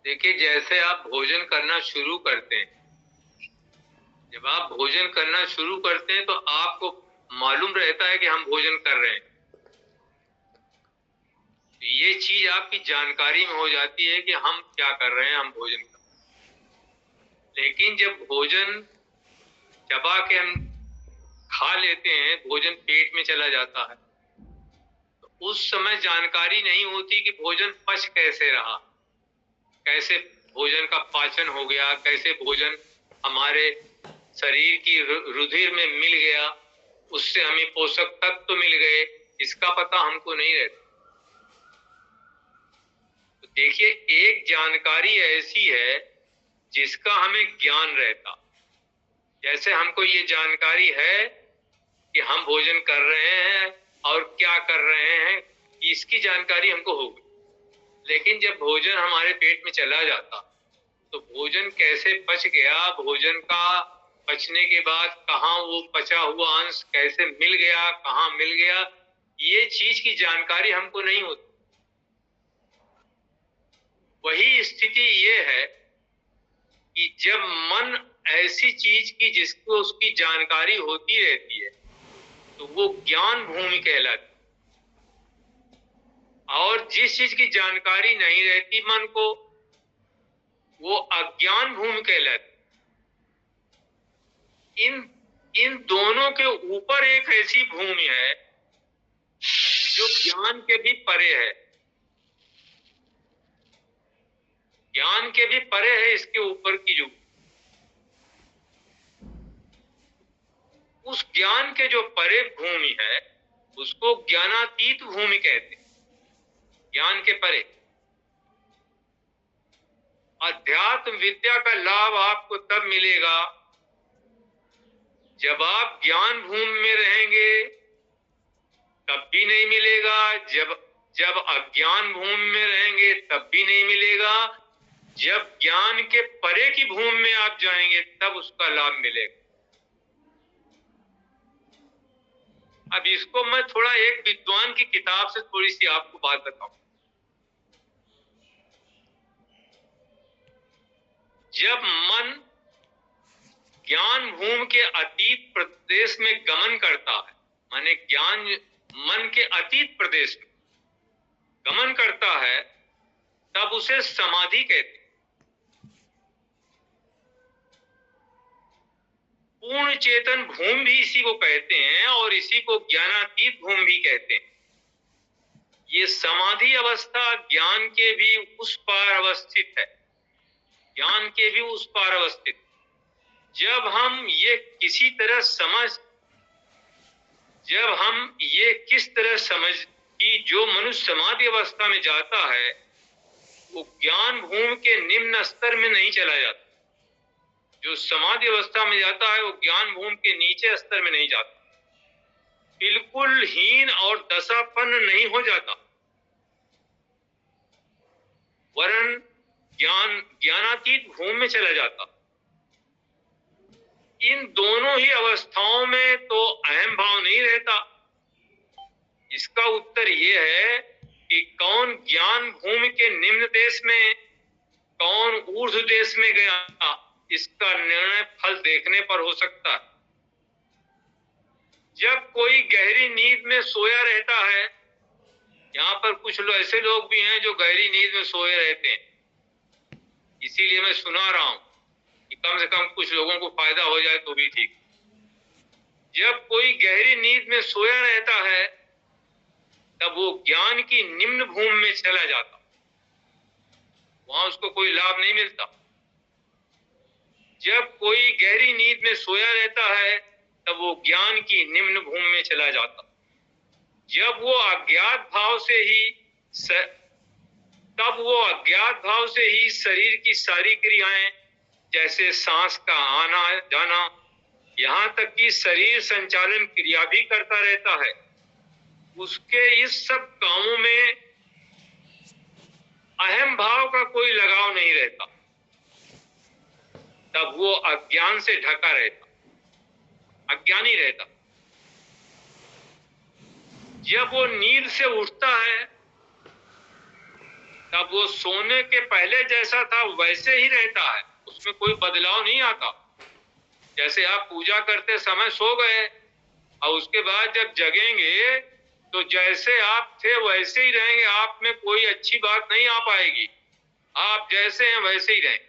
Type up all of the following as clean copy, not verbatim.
देखिए, जैसे आप भोजन करना शुरू करते हैं, जब आप भोजन करना शुरू करते हैं तो आपको मालूम रहता है कि हम भोजन कर रहे हैं। तो ये चीज आपकी जानकारी में हो जाती है कि हम क्या कर रहे हैं, हम भोजन कर रहे हैं। लेकिन जब भोजन चबा के हम खा लेते हैं, भोजन पेट में चला जाता है, तो उस समय जानकारी नहीं होती कि भोजन पच कैसे रहा, कैसे भोजन का पाचन हो गया, कैसे भोजन हमारे शरीर की रुधिर में मिल गया, उससे हमें पोषक तत्व मिल गए, इसका पता हमको नहीं रहता। तो देखिए, एक जानकारी ऐसी है जिसका हमें ज्ञान रहता। जैसे हमको ये जानकारी है कि हम भोजन कर रहे हैं और क्या कर रहे हैं, इसकी जानकारी हमको होगी। लेकिन जब भोजन हमारे पेट में चला जाता तो भोजन कैसे पच गया, भोजन का पचने के बाद कहाँ वो पचा हुआ अंश कैसे मिल गया, कहाँ मिल गया, ये चीज की जानकारी हमको नहीं होती। वही स्थिति ये है कि जब मन ऐसी चीज की जिसको उसकी जानकारी होती रहती है तो वो ज्ञान भूमि कहलाती। और जिस चीज की जानकारी नहीं रहती मन को, वो अज्ञान भूमि कहलाती। इन इन दोनों के ऊपर एक ऐसी भूमि है जो ज्ञान के भी परे है, ज्ञान के भी परे है। इसके ऊपर की जो उस ज्ञान के जो परे भूमि है उसको ज्ञानातीत भूमि कहते हैं। ज्ञान के परे अध्यात्म विद्या का लाभ आपको तब मिलेगा जब आप ज्ञान भूमि में रहेंगे, तब भी नहीं मिलेगा। जब जब अज्ञान भूमि में रहेंगे तब भी नहीं मिलेगा। जब ज्ञान के परे की भूमि में आप जाएंगे तब उसका लाभ मिलेगा। अब इसको मैं थोड़ा एक विद्वान की किताब से थोड़ी सी आपको बात बताऊं। जब मन ज्ञान भूमि के अतीत प्रदेश में गमन करता है, माने ज्ञान मन के अतीत प्रदेश में गमन करता है, तब उसे समाधि कहते हैं। पूर्ण चेतन भूमि भी इसी को कहते हैं और इसी को ज्ञानातीत भूमि भी कहते हैं। ये समाधि अवस्था ज्ञान के भी उस पार अवस्थित है, ज्ञान के भी उस पार अवस्थित। जब हम ये किसी तरह समझ जब हम ये किस तरह समझ कि जो मनुष्य समाधि अवस्था में जाता है वो ज्ञान भूमि के निम्न स्तर में नहीं चला जाता। जो समाधि अवस्था में जाता है वो ज्ञान भूमि के नीचे स्तर में नहीं जाता, बिल्कुल हीन और दशापन्न नहीं हो जाता, वरन ज्ञानातीत भूमि में चला जाता। इन दोनों ही अवस्थाओं में तो अहम भाव नहीं रहता। इसका उत्तर ये है कि कौन ज्ञान भूमि के निम्न देश में, कौन ऊर्ध्व देश में गया, इसका निर्णय फल देखने पर हो सकता है। जब कोई गहरी नींद में सोया रहता है, यहाँ पर कुछ ऐसे लोग भी हैं जो गहरी नींद में सोए रहते हैं, इसीलिए मैं सुना रहा हूं कि कम से कम कुछ लोगों को फायदा हो जाए तो भी ठीक। जब कोई गहरी नींद में सोया रहता है तब वो ज्ञान की निम्न भूमि में चला जाता, वहां उसको कोई लाभ नहीं मिलता। जब कोई गहरी नींद में सोया रहता है तब वो ज्ञान की निम्न भूमि में चला जाता। जब वो अज्ञात भाव से ही तब वो अज्ञात भाव से ही शरीर की सारी क्रियाएं, जैसे सांस का आना जाना, यहाँ तक कि शरीर संचालन क्रिया भी करता रहता है, उसके इस सब कामों में अहम भाव का कोई लगाव नहीं रहता। तब वो अज्ञान से ढका रहता, अज्ञानी रहता। जब वो नींद से उठता है तब वो सोने के पहले जैसा था वैसे ही रहता है, उसमें कोई बदलाव नहीं आता। जैसे आप पूजा करते समय सो गए और उसके बाद जब जगेंगे तो जैसे आप थे वैसे ही रहेंगे, आप में कोई अच्छी बात नहीं आ पाएगी, आप जैसे हैं वैसे ही रहें।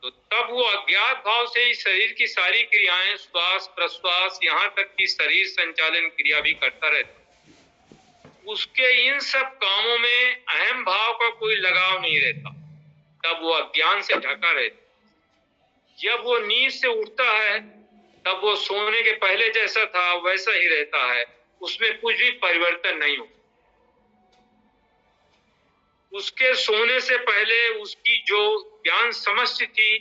तो तब वो अज्ञात भाव से ही शरीर की सारी क्रियाएं, श्वास प्रश्वास, यहाँ तक कि शरीर संचालन क्रिया भी करता रहता। उसके इन सब कामों में अहम भाव का कोई लगाव नहीं रहता, तब वो अज्ञान से ढका रहता। जब वो नींद से उठता है तब वो सोने के पहले जैसा था वैसा ही रहता है, उसमें कुछ भी परिवर्तन नहीं हो। उसके सोने से पहले उसकी जो ज्ञान समझ थी,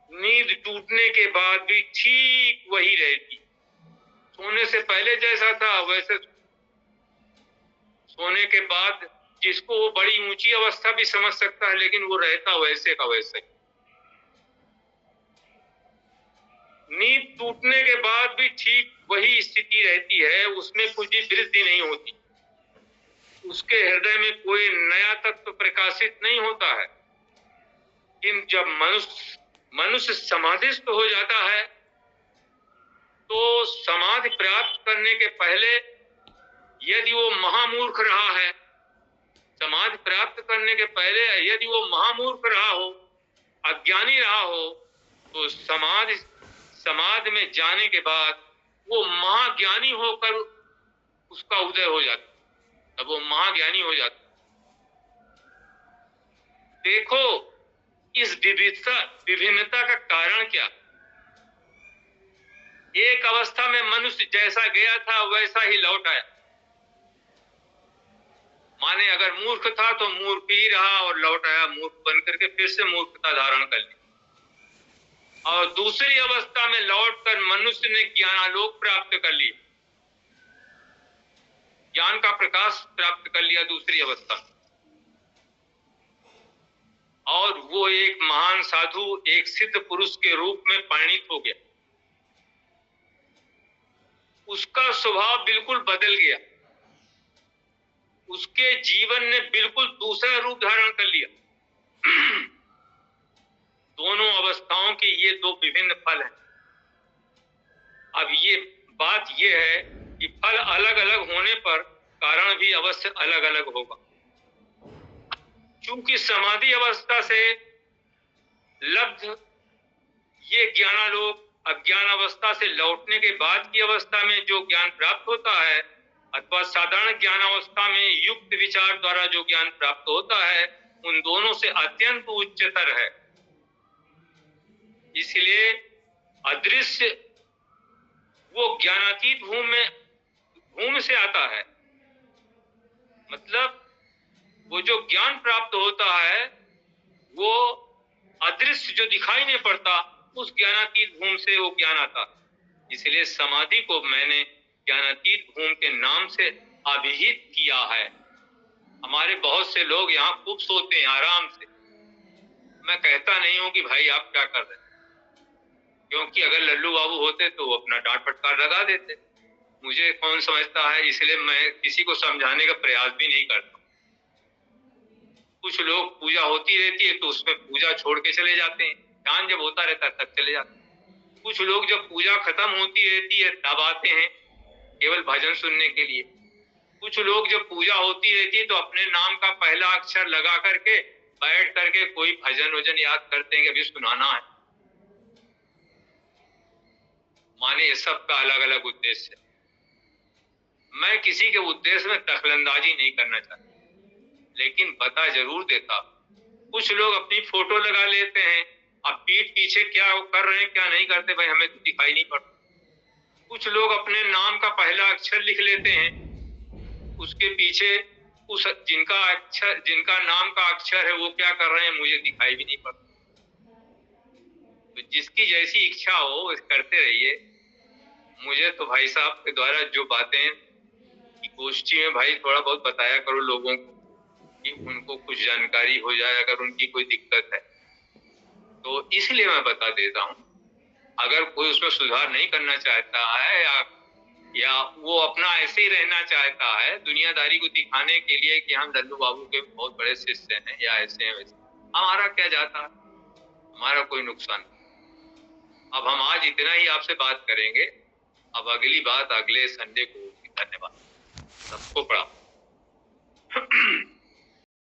नींद टूटने के बाद भी ठीक वही रहती। सोने से पहले जैसा था वैसे सोने के बाद, जिसको वो बड़ी ऊंची अवस्था भी समझ सकता है, लेकिन वो रहता वैसे का वैसे। नींद टूटने के बाद भी ठीक वही स्थिति रहती है, उसमें कुछ भी वृद्धि नहीं होती। उसके हृदय में कोई नया तत्व प्रकाशित नहीं होता है। किंतु जब मनुष्य समाधिस्थ हो जाता है तो समाधि प्राप्त करने के पहले यदि वो महामूर्ख रहा है, समाधि प्राप्त करने के पहले यदि वो महामूर्ख रहा हो, अज्ञानी रहा हो, तो समाधि में जाने के बाद वो महाज्ञानी होकर उसका उदय हो जाता, तब वो महाज्ञानी हो जाता। देखो इस विभिन्नता का कारण क्या? एक अवस्था में मनुष्य जैसा गया था वैसा ही लौट आया। माने अगर मूर्ख था तो मूर्ख ही रहा और लौट आया मूर्ख बन करके, फिर से मूर्खता धारण कर ली। और दूसरी अवस्था में लौटकर मनुष्य ने ज्ञानालोक प्राप्त कर लिया, ज्ञान का प्रकाश प्राप्त कर लिया दूसरी अवस्था। और वो एक महान साधु, एक सिद्ध पुरुष के रूप में परिणित हो गया। उसका स्वभाव बिल्कुल बदल गया, उसके जीवन ने बिल्कुल दूसरा रूप धारण कर लिया। दोनों अवस्थाओं के ये दो विभिन्न फल हैं। अब ये बात ये है कि फल अलग अलग होने पर कारण भी अवश्य अलग अलग होगा। क्योंकि समाधि अवस्था से लब्ध ये ज्ञानालोक अज्ञान अवस्था से लौटने के बाद की अवस्था में जो ज्ञान प्राप्त होता है, अथवा साधारण ज्ञान अवस्था में युक्त विचार द्वारा जो ज्ञान प्राप्त होता है, उन दोनों से अत्यंत उच्चतर है। इसलिए अदृश्य वो ज्ञानातीत भूमि से आता है। मतलब वो जो ज्ञान प्राप्त होता है वो अदृश्य जो दिखाई नहीं पड़ता, उस ज्ञानातीत भूमि से वो ज्ञान आता। इसलिए समाधि को मैंने ज्ञानातीत भूमि के नाम से अभिहित किया है। हमारे बहुत से लोग यहाँ खूब सोते हैं आराम से। मैं कहता नहीं हूं कि भाई आप क्या कर रहे हैं, क्योंकि अगर लल्लू बाबू होते तो वो अपना डांट फटकार लगा देते। मुझे कौन समझता है, इसलिए मैं किसी को समझाने का प्रयास भी नहीं करता। कुछ लोग पूजा होती रहती है तो उसमें पूजा छोड़ के चले जाते हैं, ध्यान जब होता रहता है तब चले जाते हैं। कुछ लोग जब पूजा खत्म होती रहती है तब आते हैं केवल भजन सुनने के लिए। कुछ लोग जब पूजा होती रहती है तो अपने नाम का पहला अक्षर लगा करके बैठ करके कोई भजन वजन याद करते हैं कि अभी सुनाना है। माने ये सब का अलग अलग उद्देश्य है। मैं किसी के उद्देश्य में दखलंदाजी नहीं करना चाहता, लेकिन बता जरूर देता। कुछ लोग अपनी फोटो लगा लेते हैं, अब पीठ पीछे क्या कर रहे हैं क्या नहीं करते भाई हमें तो दिखाई नहीं पड़ता। कुछ लोग अपने नाम का पहला अक्षर लिख लेते हैं, उसके पीछे उस जिनका नाम का अक्षर है वो क्या कर रहे हैं मुझे दिखाई भी नहीं पड़ता। तो जिसकी जैसी इच्छा हो करते रहिए। मुझे तो भाई साहब के द्वारा जो बातें गोष्ठी में भाई थोड़ा बहुत बताया करो लोगों को, कि उनको कुछ जानकारी हो जाए अगर उनकी कोई दिक्कत है, तो इसलिए मैं बता देता हूँ। अगर कोई उसमें सुधार नहीं करना चाहता है या वो अपना ऐसे ही रहना चाहता है दुनियादारी को दिखाने के लिए कि हम लल्लू बाबू के बहुत बड़े शिष्य हैं या ऐसे हैं वैसे, हमारा क्या जाता है, हमारा कोई नुकसान नहीं। अब हम आज इतना ही आपसे बात करेंगे, अब अगली बात अगले संडे को होगी। धन्यवाद सबको, प्रणाम।